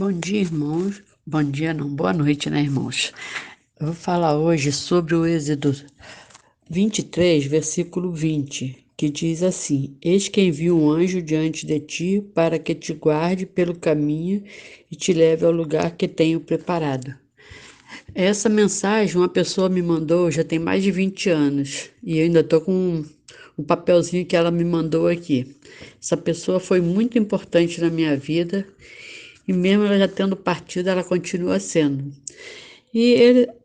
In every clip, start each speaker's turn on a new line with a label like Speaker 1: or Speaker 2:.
Speaker 1: Bom dia, irmãos. Bom dia, não, boa noite, né, irmãos? Eu vou falar hoje sobre o Êxodo 23, versículo 20, que diz assim: Eis que envio um anjo diante de ti para que te guarde pelo caminho e te leve ao lugar que tenho preparado. Essa mensagem uma pessoa me mandou já tem mais de 20 anos e eu ainda estou com o papelzinho que ela me mandou aqui. Essa pessoa foi muito importante na minha vida e mesmo ela já tendo partido, ela continua sendo.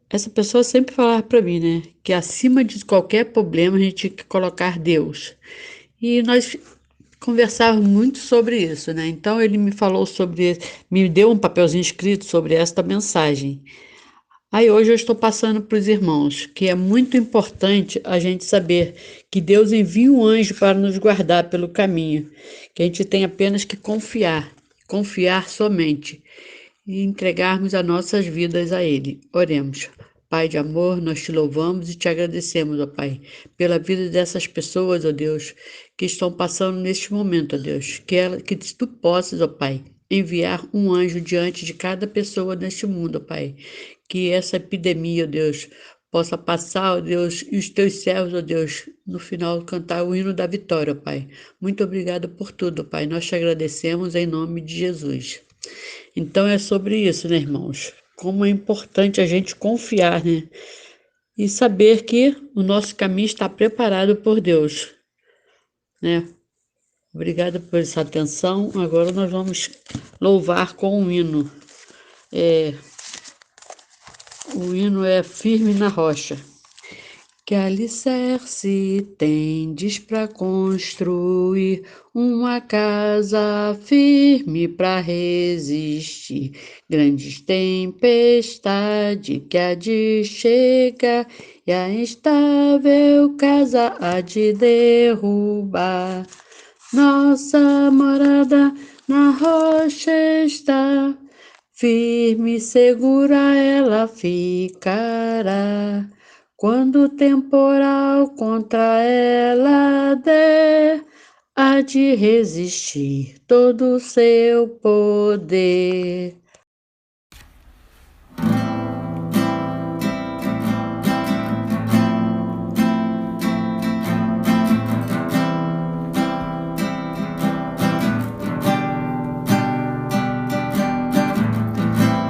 Speaker 1: Essa pessoa sempre falava para mim, né, que acima de qualquer problema a gente tinha que colocar Deus. E nós conversávamos muito sobre isso, né? Então ele me falou sobre, me deu um papelzinho escrito sobre esta mensagem. Aí hoje eu estou passando para os irmãos que é muito importante a gente saber que Deus envia um anjo para nos guardar pelo caminho, que a gente tem apenas que confiar, confiar somente e entregarmos as nossas vidas a Ele. Oremos. Pai de amor, nós te louvamos e te agradecemos, ó Pai, pela vida dessas pessoas, ó Deus, que estão passando neste momento, ó Deus. Que tu possas, ó Pai, enviar um anjo diante de cada pessoa neste mundo, ó Pai. Que essa epidemia, ó Deus, possa passar, ó Deus, e os teus servos, ó Deus, no final cantar o hino da vitória, ó Pai. Muito obrigado por tudo, ó Pai. Nós te agradecemos em nome de Jesus. Então é sobre isso, né, irmãos? Como é importante a gente confiar, né? E saber que o nosso caminho está preparado por Deus, né? Obrigada por essa atenção. Agora nós vamos louvar com um hino. É, o hino é Firme na Rocha. Que alicerce tendes para construir uma casa firme para resistir grandes tempestades que há de chegar e a instável casa há de derrubar. Nossa morada na rocha está, firme e segura ela ficará. Quando o temporal contra ela der, há de resistir todo o seu poder.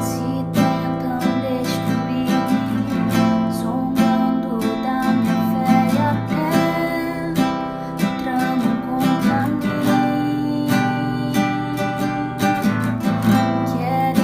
Speaker 2: Se tentam destruir-me, zombando da minha fé e até tramam contra mim. Querem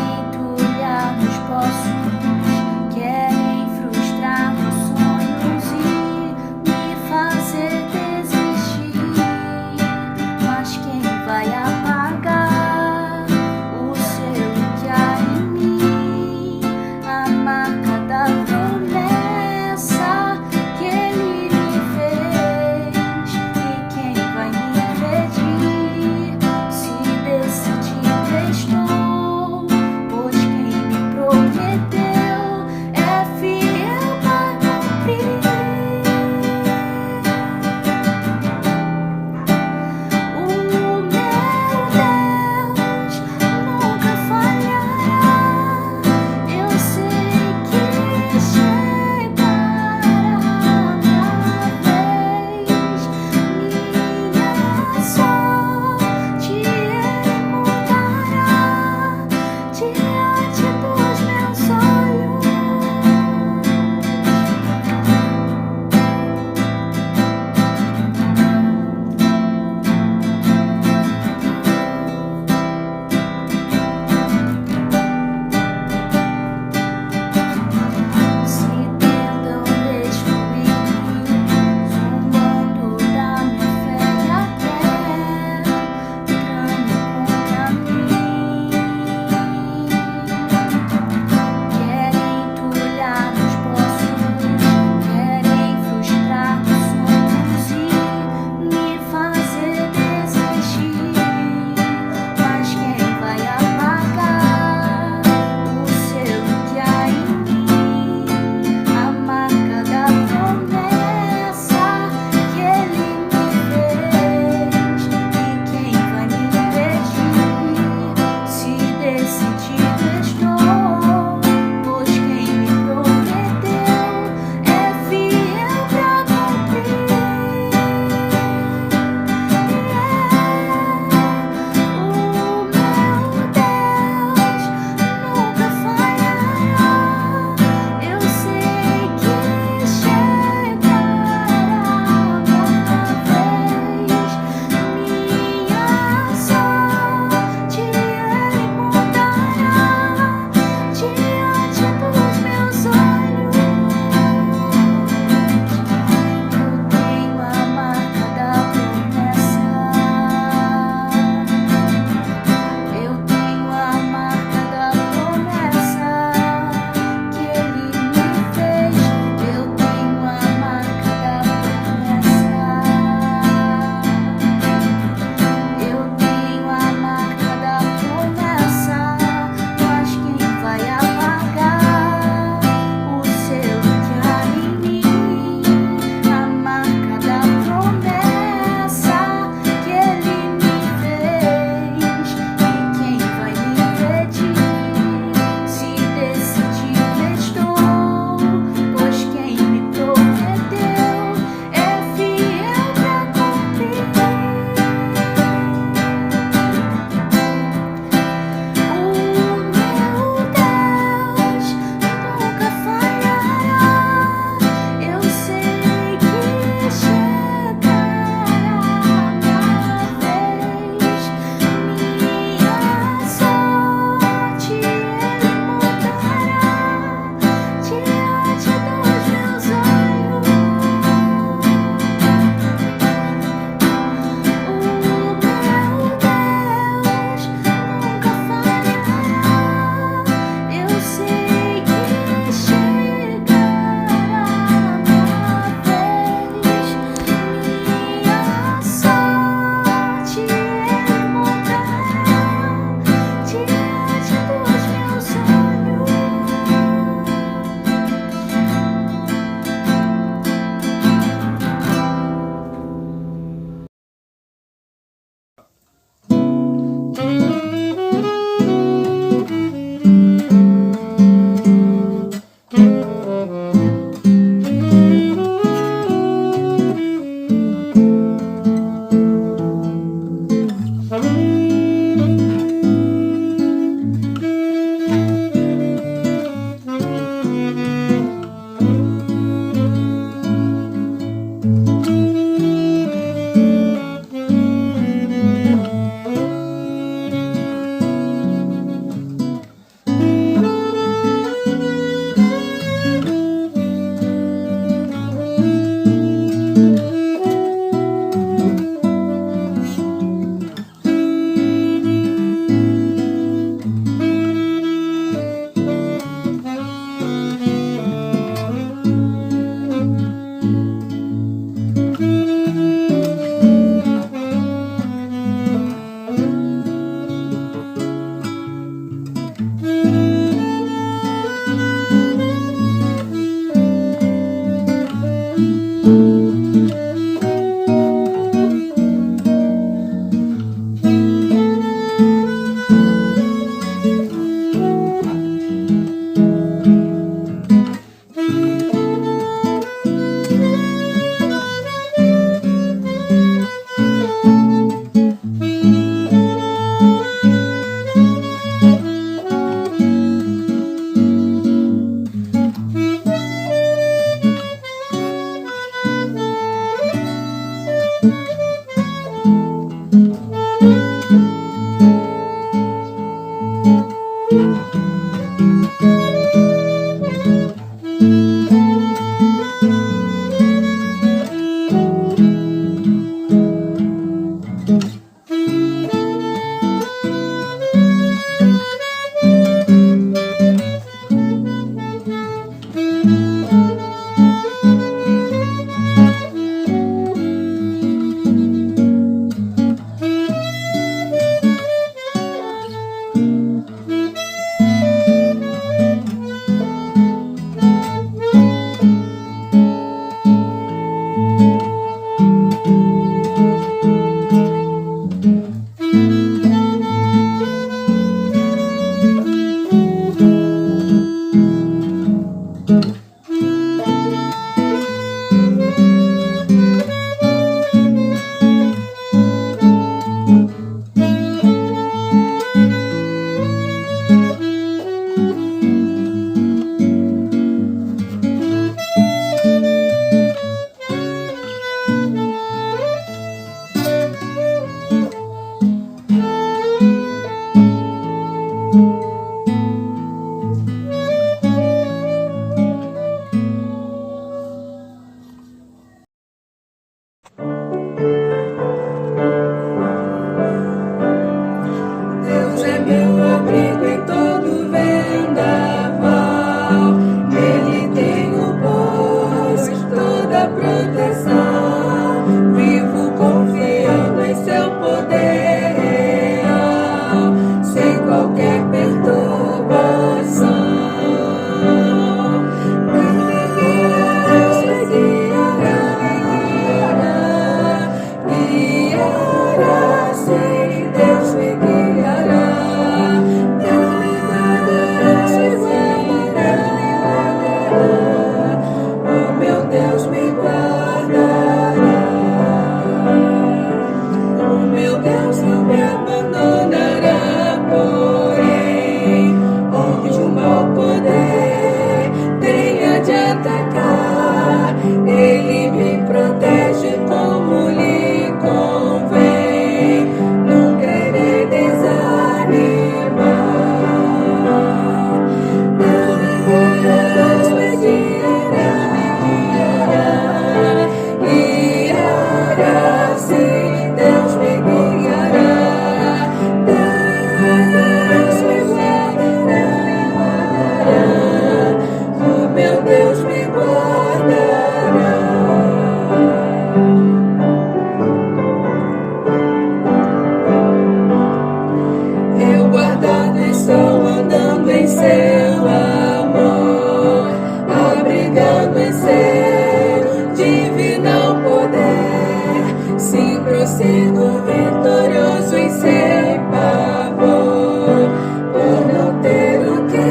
Speaker 3: prossigo vitorioso e sem pavor, por não ter o que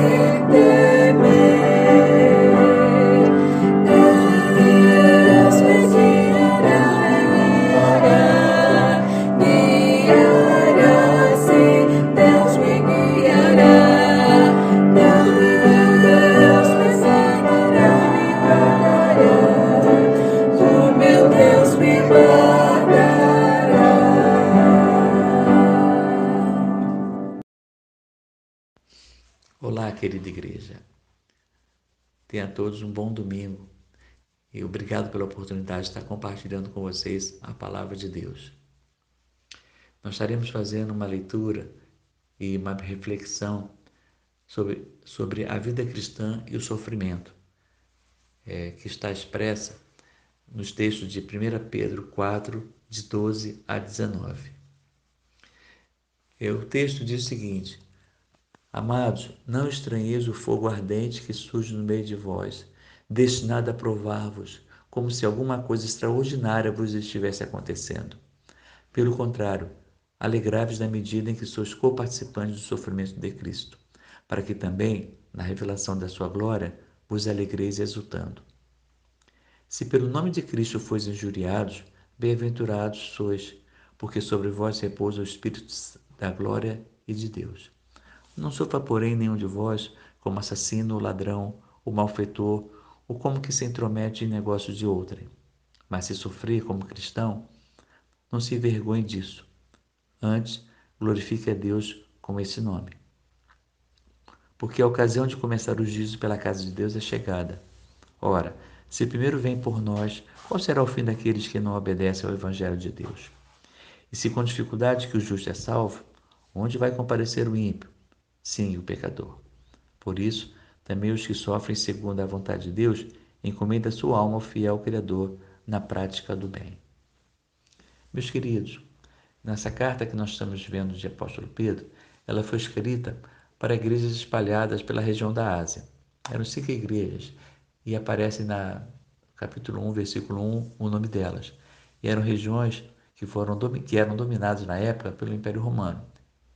Speaker 3: temer. Deus me guiará, sim, Deus me guiará. Deus me seguirá, o meu Deus me guardará.
Speaker 4: Olá, querida igreja. Tenha todos um bom domingo e obrigado pela oportunidade de estar compartilhando com vocês a palavra de Deus. Nós estaremos fazendo uma leitura e uma reflexão sobre a vida cristã e o sofrimento, que está expressa nos textos de 1 Pedro 4, de 12 a 19. O texto diz o seguinte: Amados, não estranheis o fogo ardente que surge no meio de vós, destinado a provar-vos, como se alguma coisa extraordinária vos estivesse acontecendo. Pelo contrário, alegrai-vos na medida em que sois coparticipantes do sofrimento de Cristo, para que também, na revelação da sua glória, vos alegreis exultando. Se pelo nome de Cristo fois injuriados, bem-aventurados sois, porque sobre vós repousa o Espírito da glória e de Deus. Não sofra, porém, nenhum de vós como assassino, ladrão, ou malfeitor, ou como que se intromete em negócios de outrem. Mas se sofrer como cristão, não se envergonhe disso. Antes, glorifique a Deus com esse nome. Porque a ocasião de começar o juízo pela casa de Deus é chegada. Ora, se primeiro vem por nós, qual será o fim daqueles que não obedecem ao Evangelho de Deus? E se com dificuldade que o justo é salvo, onde vai comparecer o ímpio? Sim, o pecador. Por isso, também os que sofrem segundo a vontade de Deus, encomendem a sua alma ao fiel Criador na prática do bem. Meus queridos, nessa carta que nós estamos vendo de apóstolo Pedro, ela foi escrita para igrejas espalhadas pela região da Ásia. Eram 5 igrejas e aparece no capítulo 1, versículo 1, o nome delas. E eram regiões que eram dominadas na época pelo Império Romano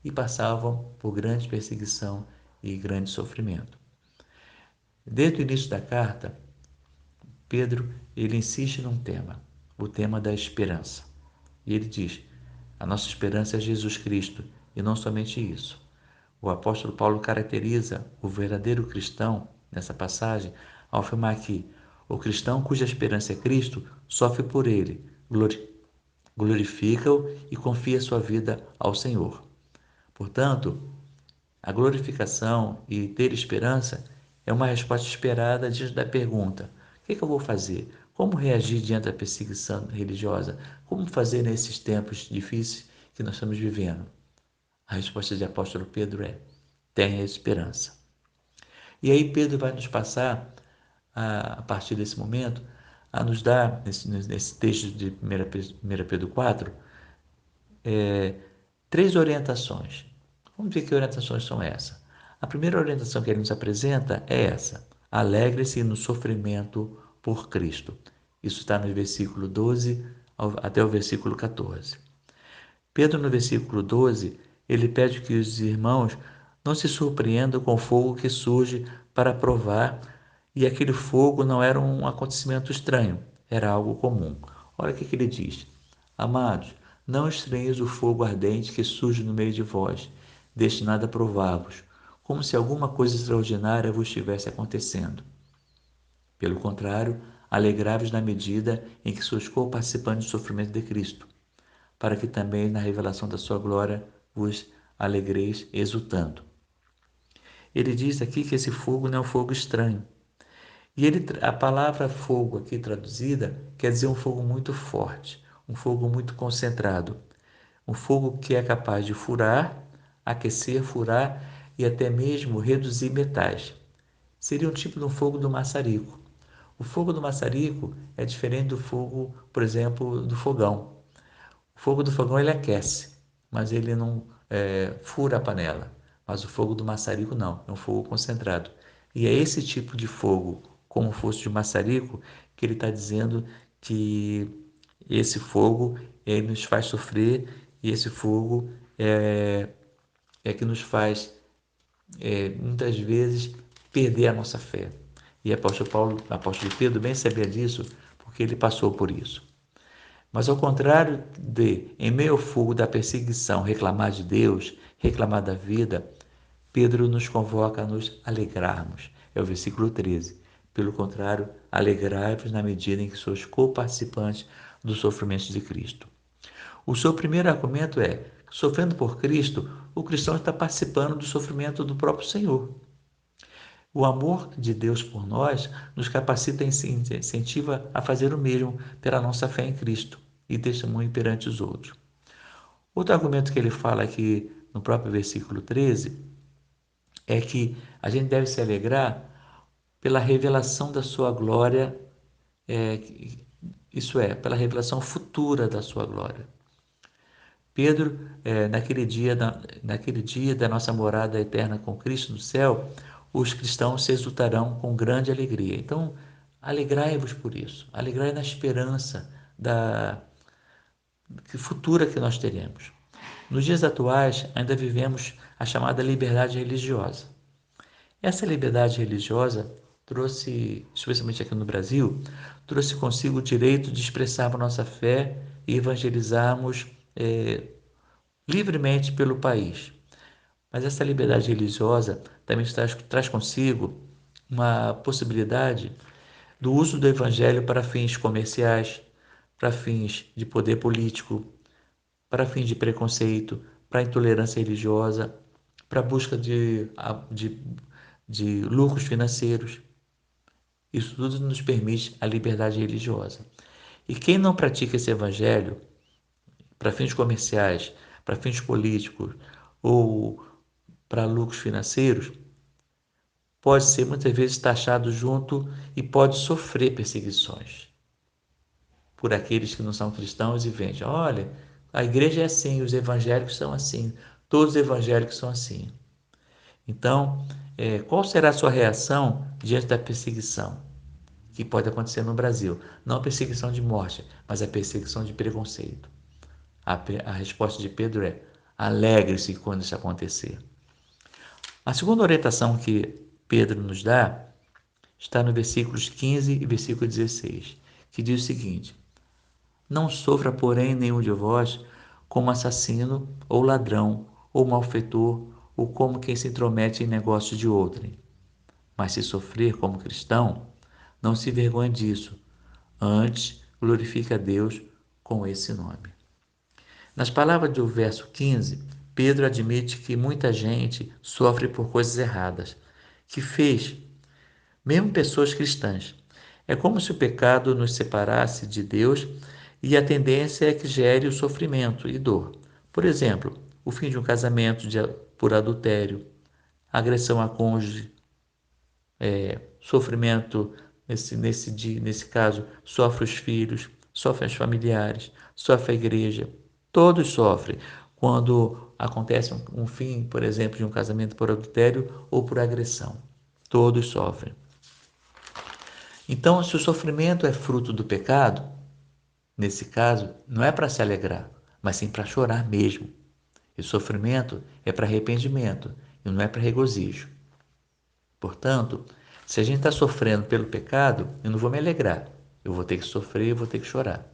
Speaker 4: e passavam por grande perseguição e grande sofrimento. Desde o início da carta, Pedro ele insiste num tema, o tema da esperança. E ele diz: a nossa esperança é Jesus Cristo, e não somente isso. O apóstolo Paulo caracteriza o verdadeiro cristão nessa passagem ao afirmar que o cristão cuja esperança é Cristo sofre por ele, glorifica-o e confia sua vida ao Senhor. Portanto, a glorificação e ter esperança é uma resposta esperada diante da pergunta: o que eu vou fazer? Como reagir diante da perseguição religiosa? Como fazer nesses tempos difíceis que nós estamos vivendo? A resposta de apóstolo Pedro é: tenha esperança. E aí Pedro vai nos passar, a partir desse momento, a nos dar, nesse texto de 1 Pedro 4, 3 orientações. Vamos ver que orientações são essas. A primeira orientação que ele nos apresenta é essa: alegre-se no sofrimento por Cristo. Isso está no versículo 12 até o versículo 14. Pedro, no versículo 12, ele pede que os irmãos não se surpreendam com o fogo que surge para provar, e aquele fogo não era um acontecimento estranho, era algo comum. Olha o que ele diz: Amados, não estranheis o fogo ardente que surge no meio de vós, destinado a provar-vos, como se alguma coisa extraordinária vos estivesse acontecendo. Pelo contrário, alegrai-vos na medida em que sois co-participantes do sofrimento de Cristo, para que também na revelação da sua glória vos alegreis exultando. Ele diz aqui que esse fogo não é um fogo estranho. E a palavra fogo aqui traduzida quer dizer um fogo muito forte, um fogo muito concentrado, um fogo que é capaz de furar, aquecer, furar e até mesmo reduzir metais. Seria um tipo de um fogo do maçarico. O fogo do maçarico é diferente do fogo, por exemplo, do fogão. O fogo do fogão ele aquece, mas ele não fura a panela. Mas o fogo do maçarico não, é um fogo concentrado. E é esse tipo de fogo, como fosse de maçarico, que ele está dizendo que esse fogo ele nos faz sofrer e esse fogo é que nos faz, muitas vezes, perder a nossa fé. E apóstolo Pedro bem sabia disso, porque ele passou por isso. Mas ao contrário de, em meio ao fogo da perseguição, reclamar de Deus, reclamar da vida, Pedro nos convoca a nos alegrarmos. É o versículo 13. Pelo contrário, alegrai-vos na medida em que sois co-participantes dos sofrimentos de Cristo. O seu primeiro argumento é: sofrendo por Cristo, o cristão está participando do sofrimento do próprio Senhor. O amor de Deus por nós nos capacita e incentiva a fazer o mesmo pela nossa fé em Cristo e testemunho perante os outros. Outro argumento que ele fala aqui no próprio versículo 13 é que a gente deve se alegrar pela revelação da sua glória, isso é, pela revelação futura da sua glória. Pedro, naquele dia da nossa morada eterna com Cristo no céu, os cristãos se exultarão com grande alegria. Então, alegrai-vos por isso. Alegrai na esperança futura que nós teremos. Nos dias atuais, ainda vivemos a chamada liberdade religiosa. Essa liberdade religiosa trouxe, especialmente aqui no Brasil, trouxe consigo o direito de expressarmos nossa fé e evangelizarmos livremente pelo país. Mas essa liberdade religiosa também traz consigo uma possibilidade do uso do evangelho para fins comerciais, para fins de poder político, para fins de preconceito, para intolerância religiosa, para busca de lucros financeiros. Isso tudo nos permite a liberdade religiosa. E quem não pratica esse evangelho para fins comerciais, para fins políticos ou para lucros financeiros, pode ser muitas vezes taxado junto e pode sofrer perseguições por aqueles que não são cristãos e vendem. Olha, a igreja é assim, os evangélicos são assim, todos os evangélicos são assim. Então, qual será a sua reação diante da perseguição que pode acontecer no Brasil? Não a perseguição de morte, mas a perseguição de preconceito. A resposta de Pedro é: alegre-se quando isso acontecer. A segunda orientação que Pedro nos dá está no versículos 15 e versículo 16, que diz o seguinte: não sofra, porém, nenhum de vós como assassino ou ladrão ou malfeitor ou como quem se intromete em negócio de outrem. Mas se sofrer como cristão, não se envergonhe disso, antes glorifique a Deus com esse nome. Nas palavras do verso 15, Pedro admite que muita gente sofre por coisas erradas, que fez, mesmo pessoas cristãs. É como se o pecado nos separasse de Deus e a tendência é que gere o sofrimento e dor. Por exemplo, o fim de um casamento por adultério, agressão a cônjuge, sofrimento, nesse caso, sofre os filhos, sofrem os familiares, sofre a igreja. Todos sofrem quando acontece um fim, por exemplo, de um casamento por adultério ou por agressão. Todos sofrem. Então, se o sofrimento é fruto do pecado, nesse caso, não é para se alegrar, mas sim para chorar mesmo. E o sofrimento é para arrependimento e não é para regozijo. Portanto, se a gente está sofrendo pelo pecado, eu não vou me alegrar. Eu vou ter que sofrer, eu vou ter que chorar.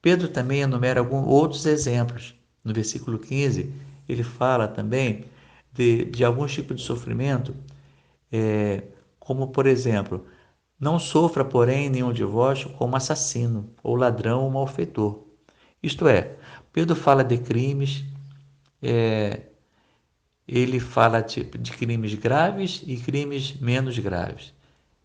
Speaker 4: Pedro também enumera alguns outros exemplos. No versículo 15, ele fala também de alguns tipos de sofrimento, como, por exemplo, não sofra, porém, nenhum de vós como assassino, ou ladrão, ou malfeitor. Isto é, Pedro fala de crimes, ele fala de crimes graves e crimes menos graves.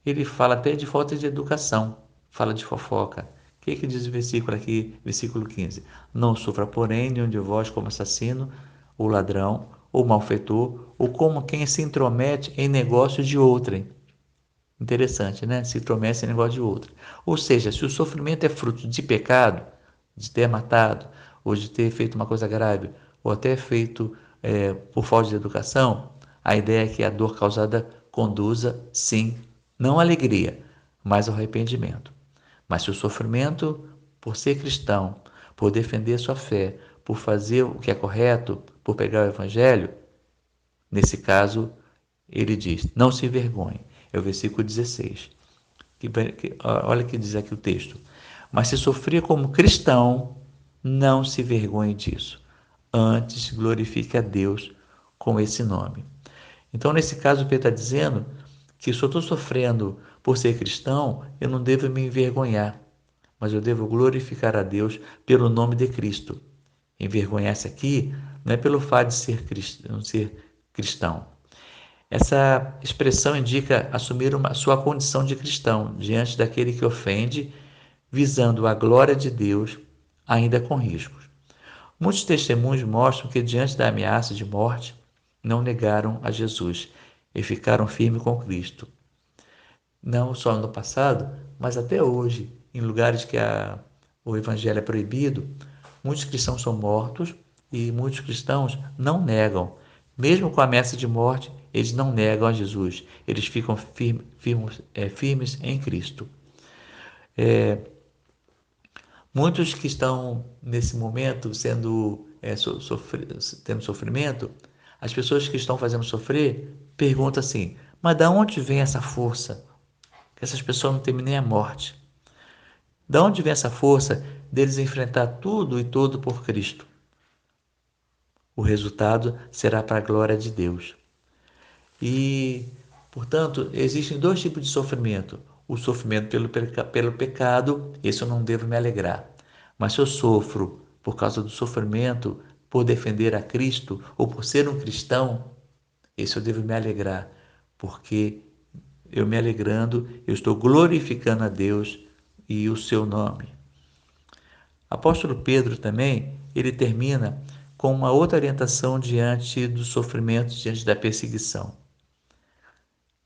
Speaker 4: Ele fala até de falta de educação, fala de fofoca. O que diz o versículo aqui, versículo 15? Não sofra, porém, nenhum de vós como assassino, ou ladrão, ou malfeitor, ou como quem se intromete em negócios de outrem. Interessante, né? Se intromete em negócio de outrem. Ou seja, se o sofrimento é fruto de pecado, de ter matado, ou de ter feito uma coisa grave, ou até feito por falta de educação, a ideia é que a dor causada conduza, sim, não à alegria, mas ao arrependimento. Mas se o sofrimento, por ser cristão, por defender sua fé, por fazer o que é correto, por pegar o evangelho, nesse caso, ele diz, não se envergonhe. É o versículo 16. Olha o que diz aqui o texto. Mas se sofrer como cristão, não se envergonhe disso. Antes, glorifique a Deus com esse nome. Então, nesse caso, Pedro está dizendo que se eu estou sofrendo por ser cristão, eu não devo me envergonhar, mas eu devo glorificar a Deus pelo nome de Cristo. Envergonhar-se aqui não é pelo fato de ser cristão. Essa expressão indica assumir sua condição de cristão diante daquele que ofende, visando a glória de Deus, ainda com riscos. Muitos testemunhos mostram que, diante da ameaça de morte, não negaram a Jesus e ficaram firmes com Cristo. Não só no passado, mas até hoje, em lugares que o evangelho é proibido, muitos cristãos são mortos e muitos cristãos não negam. Mesmo com a ameaça de morte, eles não negam a Jesus. Eles ficam firmes em Cristo. Muitos que estão nesse momento tendo sofrimento, as pessoas que estão fazendo sofrer perguntam assim: mas de onde vem essa força? Que essas pessoas não temem nem a morte. De onde vem essa força deles enfrentar tudo e todo por Cristo? O resultado será para a glória de Deus. E, portanto, existem dois tipos de sofrimento. O sofrimento pelo pecado, esse eu não devo me alegrar. Mas se eu sofro por causa do sofrimento, por defender a Cristo ou por ser um cristão, esse eu devo me alegrar, porque eu me alegrando, eu estou glorificando a Deus e o seu nome. Apóstolo Pedro também, ele termina com uma outra orientação diante do sofrimento, diante da perseguição.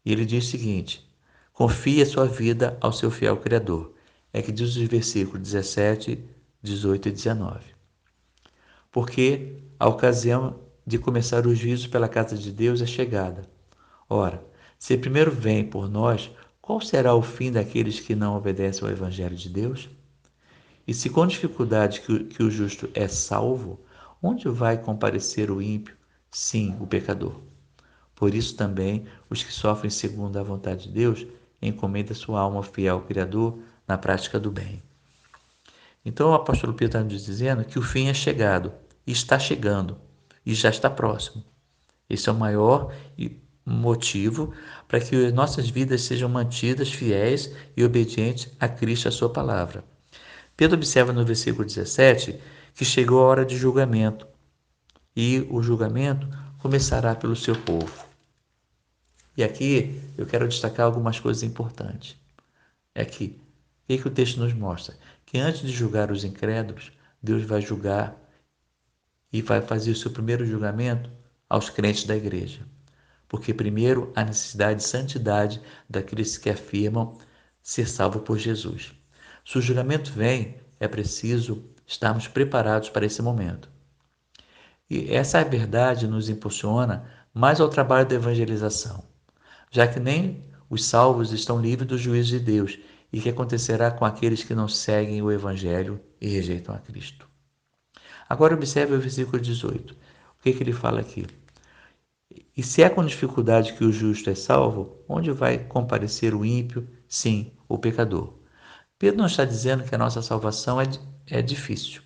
Speaker 4: E ele diz o seguinte: confie a sua vida ao seu fiel Criador. É que diz os versículos 17, 18 e 19. Porque a ocasião de começar o juízo pela casa de Deus é chegada. Ora, se primeiro vem por nós, qual será o fim daqueles que não obedecem ao Evangelho de Deus? E se com dificuldade que o justo é salvo, onde vai comparecer o ímpio? Sim, o pecador. Por isso também, os que sofrem segundo a vontade de Deus, encomendam sua alma fiel ao Criador na prática do bem. Então o apóstolo Pedro está nos dizendo que o fim é chegado, e está chegando, e já está próximo. Esse é o maior motivo para que as nossas vidas sejam mantidas fiéis e obedientes a Cristo e a sua palavra. Pedro observa no versículo 17 que chegou a hora de julgamento, e o julgamento começará pelo seu povo. E aqui eu quero destacar algumas coisas importantes. É que o que o texto nos mostra? Que antes de julgar os incrédulos, Deus vai julgar e vai fazer o seu primeiro julgamento aos crentes da igreja. Porque primeiro há necessidade de santidade daqueles que afirmam ser salvo por Jesus. Se o julgamento vem, é preciso estarmos preparados para esse momento. E essa verdade nos impulsiona mais ao trabalho da evangelização, já que nem os salvos estão livres do juízo de Deus, e o que acontecerá com aqueles que não seguem o Evangelho e rejeitam a Cristo. Agora observe o versículo 18. O que ele fala aqui? E se é com dificuldade que o justo é salvo, onde vai comparecer o ímpio? Sim, o pecador. Pedro não está dizendo que a nossa salvação é difícil,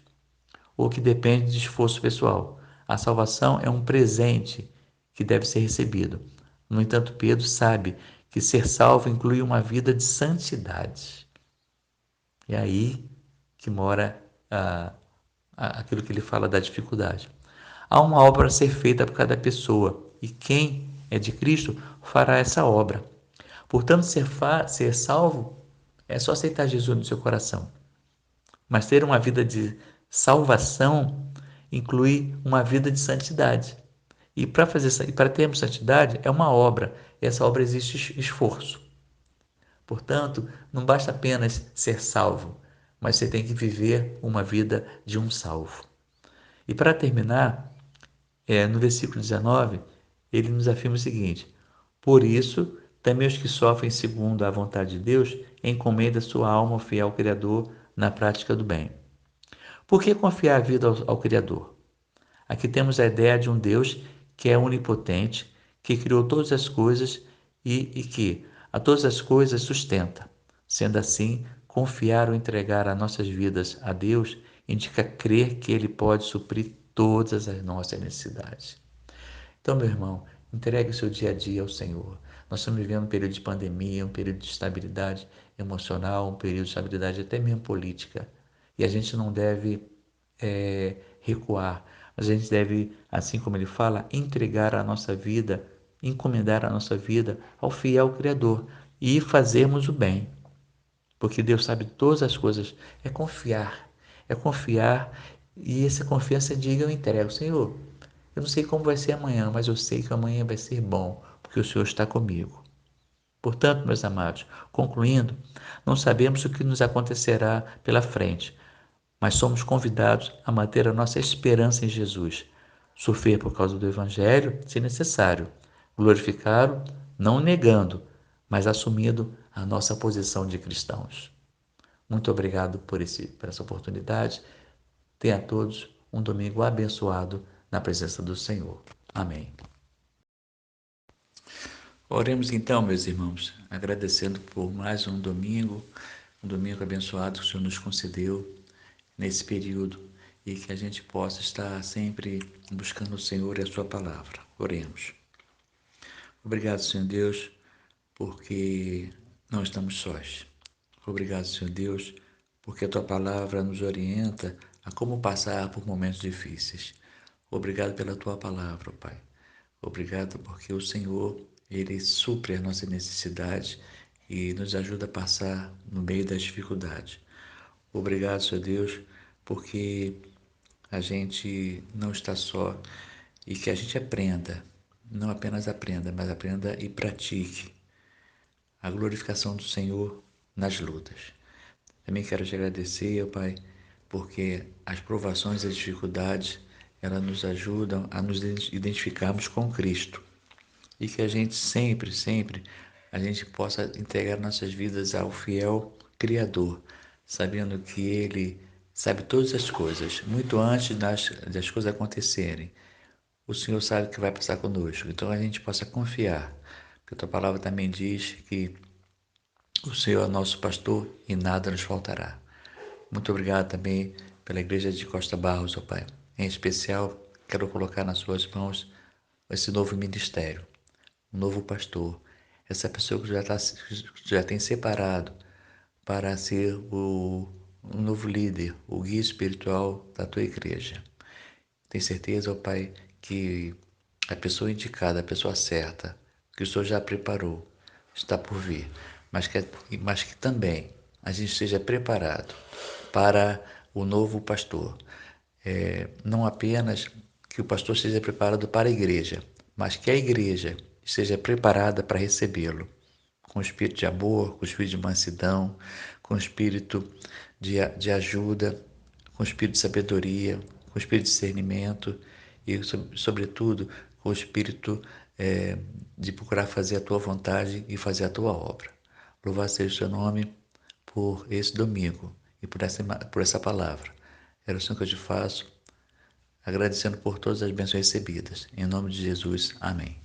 Speaker 4: ou que depende de esforço pessoal. A salvação é um presente que deve ser recebido. No entanto, Pedro sabe que ser salvo inclui uma vida de santidade. E é aí que mora aquilo que ele fala da dificuldade. Há uma obra a ser feita por cada pessoa, e quem é de Cristo fará essa obra. Portanto, ser salvo é só aceitar Jesus no seu coração. Mas ter uma vida de salvação inclui uma vida de santidade. E para termos santidade é uma obra, e essa obra exige esforço. Portanto, não basta apenas ser salvo, mas você tem que viver uma vida de um salvo. E para terminar, no versículo 19, ele nos afirma o seguinte: por isso, também os que sofrem segundo a vontade de Deus, encomendam sua alma ao fiel Criador na prática do bem. Por que confiar a vida ao Criador? Aqui temos a ideia de um Deus que é onipotente, que criou todas as coisas e que a todas as coisas sustenta. Sendo assim, confiar ou entregar as nossas vidas a Deus indica crer que Ele pode suprir todas as nossas necessidades. Então, meu irmão, entregue o seu dia a dia ao Senhor. Nós estamos vivendo um período de pandemia, um período de estabilidade emocional, um período de estabilidade até mesmo política. E a gente não deve recuar, mas a gente deve, assim como ele fala, entregar a nossa vida, encomendar a nossa vida ao fiel Criador e fazermos o bem, porque Deus sabe todas as coisas. É confiar e essa confiança diga: eu entrego, Senhor. Eu não sei como vai ser amanhã, mas eu sei que amanhã vai ser bom, porque o Senhor está comigo. Portanto, meus amados, concluindo, não sabemos o que nos acontecerá pela frente, mas somos convidados a manter a nossa esperança em Jesus, sofrer por causa do Evangelho, se necessário, glorificá-lo, não negando, mas assumindo a nossa posição de cristãos. Muito obrigado por essa oportunidade. Tenha a todos um domingo abençoado na presença do Senhor. Amém. Oremos então, meus irmãos, agradecendo por mais um domingo abençoado que o Senhor nos concedeu nesse período e que a gente possa estar sempre buscando o Senhor e a sua palavra. Oremos. Obrigado, Senhor Deus, porque não estamos sós. Obrigado, Senhor Deus, porque a tua palavra nos orienta a como passar por momentos difíceis. Obrigado pela tua palavra, Pai. Obrigado porque o Senhor, Ele supre a nossa necessidade e nos ajuda a passar no meio das dificuldades. Obrigado, Senhor Deus, porque a gente não está só e que a gente aprenda, não apenas aprenda, mas aprenda e pratique a glorificação do Senhor nas lutas. Também quero te agradecer, ó Pai, porque as provações e as dificuldades, elas nos ajudam a nos identificarmos com Cristo e que a gente sempre, a gente possa entregar nossas vidas ao fiel Criador, sabendo que Ele sabe todas as coisas, muito antes das coisas acontecerem. O Senhor sabe o que vai passar conosco, então a gente possa confiar, porque a tua palavra também diz que o Senhor é nosso pastor e nada nos faltará. Muito obrigado também pela igreja de Costa Barros, ó Pai. Em especial, quero colocar nas suas mãos esse novo ministério, um novo pastor, essa pessoa que já tem separado para ser um novo líder, o guia espiritual da tua igreja. Tenho certeza, ó Pai, que a pessoa indicada, a pessoa certa, que o Senhor já preparou, está por vir, mas que também a gente esteja preparado para o novo pastor. Não apenas que o pastor esteja preparado para a igreja, mas que a igreja esteja preparada para recebê-lo, com espírito de amor, com espírito de mansidão, com espírito de ajuda, com espírito de sabedoria, com espírito de discernimento e, sobretudo, com o espírito de procurar fazer a tua vontade e fazer a tua obra. Louvado seja o seu nome por esse domingo e por essa palavra. Era o Senhor que eu te faço, agradecendo por todas as bênçãos recebidas. Em nome de Jesus, amém.